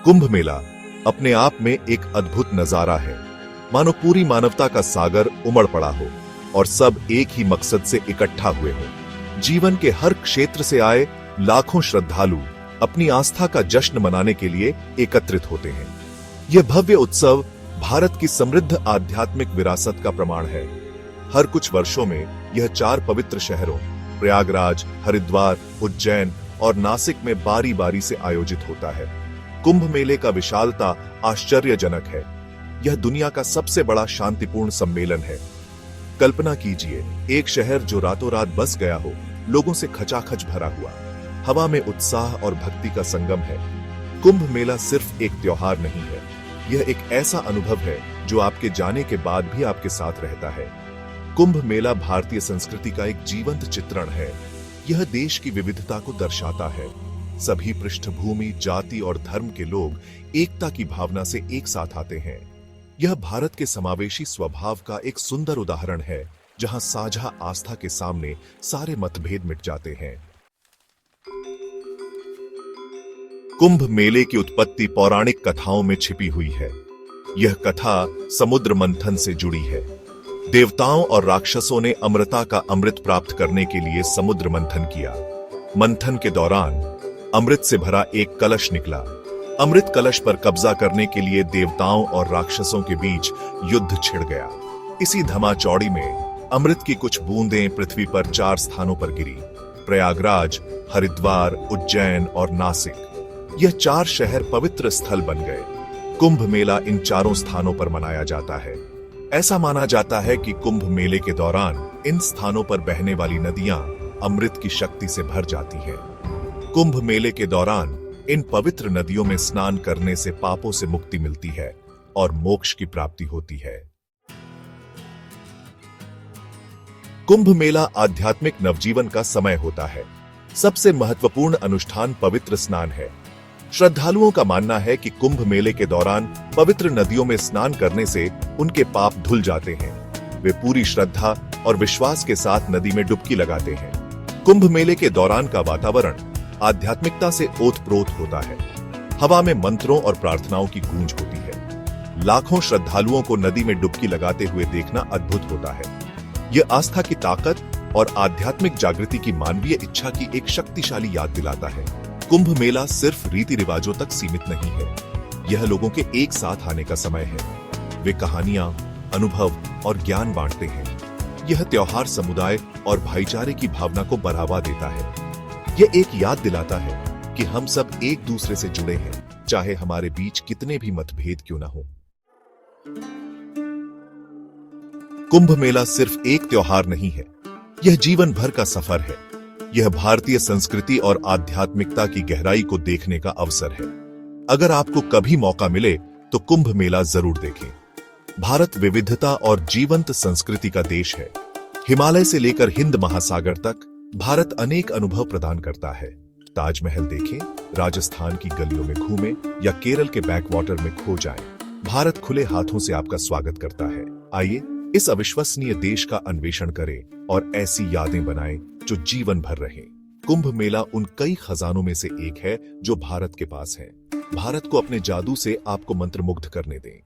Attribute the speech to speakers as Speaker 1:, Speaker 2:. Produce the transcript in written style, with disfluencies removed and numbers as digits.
Speaker 1: कुंभ मेला अपने आप में एक अद्भुत नजारा है। मानो पूरी मानवता का सागर उमड़ पड़ा हो और सब एक ही मकसद से इकट्ठा हुए हो। जीवन के हर क्षेत्र से आए लाखों श्रद्धालु अपनी आस्था का जश्न मनाने के लिए एकत्रित होते हैं। यह भव्य उत्सव भारत की समृद्ध आध्यात्मिक विरासत का प्रमाण है। हर कुछ वर्षों में यह 4 पवित्र शहरों प्रयागराज, हरिद्वार, उज्जैन और नासिक में बारी बारी से आयोजित होता है। कुंभ मेले का विशालता आश्चर्यजनक है। यह दुनिया का सबसे बड़ा शांतिपूर्ण सम्मेलन है। कल्पना कीजिए, एक शहर जो रातों रात बस गया हो, लोगों से खचाखच भरा हुआ, हवा में उत्साह और भक्ति का संगम है। कुंभ मेला सिर्फ एक त्योहार नहीं है, यह एक ऐसा अनुभव है जो आपके जाने के बाद भी आपके साथ रहता है। कुंभ मेला भारतीय संस्कृति का एक जीवंत चित्रण है। यह देश की विविधता को दर्शाता है। सभी पृष्ठभूमि, जाति और धर्म के लोग एकता की भावना से एक साथ आते हैं। यह भारत के समावेशी स्वभाव का एक सुंदर उदाहरण है, जहां साझा आस्था के सामने सारे मतभेद मिट जाते हैं। कुंभ मेले की उत्पत्ति पौराणिक कथाओं में छिपी हुई है। यह कथा समुद्र मंथन से जुड़ी है। देवताओं और राक्षसों ने अमृता का अमृत प्राप्त करने के लिए समुद्र मंथन किया। मंथन के दौरान अमृत से भरा एक कलश निकला। अमृत कलश पर कब्जा करने के लिए देवताओं और राक्षसों के बीच युद्ध छिड़ गया। इसी धमाचौड़ी में अमृत की कुछ बूंदें पृथ्वी पर 4 स्थानों पर गिरी: प्रयागराज, हरिद्वार, उज्जैन और नासिक। यह 4 शहर पवित्र स्थल बन गए। कुंभ मेला इन 4 स्थानों पर मनाया जाता है। ऐसा माना जाता है कि कुंभ मेले के दौरान इन स्थानों पर बहने वाली नदियां अमृत की शक्ति से भर जाती हैं। कुंभ मेले के दौरान इन पवित्र नदियों में स्नान करने से पापों से मुक्ति मिलती है और मोक्ष की प्राप्ति होती है। कुंभ मेला आध्यात्मिक नवजीवन का समय होता है। सबसे महत्वपूर्ण अनुष्ठान पवित्र स्नान है। श्रद्धालुओं का मानना है कि कुंभ मेले के दौरान पवित्र नदियों में स्नान करने से उनके पाप धुल जाते हैं। वे पूरी श्रद्धा और विश्वास के साथ नदी में डुबकी लगाते हैं। कुंभ मेले के दौरान का वातावरण आध्यात्मिकता से ओतप्रोत होता है। हवा में मंत्रों और प्रार्थनाओं की गूंज होती है। लाखों श्रद्धालुओं को नदी में डुबकी लगाते हुए देखना अद्भुत होता है। यह आस्था की ताकत और आध्यात्मिक जागृति की मानवीय इच्छा की एक शक्तिशाली याद दिलाता है। कुंभ मेला सिर्फ रीति रिवाजों तक सीमित नहीं है, यह लोगों के एक साथ आने का समय है। वे कहानियां, अनुभव और ज्ञान बांटते हैं। यह त्योहार समुदाय और भाईचारे की भावना को बढ़ावा देता है। यह एक याद दिलाता है कि हम सब एक दूसरे से जुड़े हैं, चाहे हमारे बीच कितने भी मतभेद क्यों ना हो। कुंभ मेला सिर्फ एक त्योहार नहीं है, यह जीवन भर का सफर है। यह भारतीय संस्कृति और आध्यात्मिकता की गहराई को देखने का अवसर है। अगर आपको कभी मौका मिले तो कुंभ मेला जरूर देखें। भारत विविधता और जीवंत संस्कृति का देश है। हिमालय से लेकर हिंद महासागर तक भारत अनेक अनुभव प्रदान करता है। ताजमहल देखें, राजस्थान की गलियों में घूमें या केरल के बैकवाटर में खो जाएं। भारत खुले हाथों से आपका स्वागत करता है। आइए इस अविश्वसनीय देश का अन्वेषण करें और ऐसी यादें बनाएं जो जीवन भर रहें। कुंभ मेला उन कई खजानों में से एक है जो भारत के पास है। भारत को अपने जादू से आपको मंत्रमुग्ध करने दें।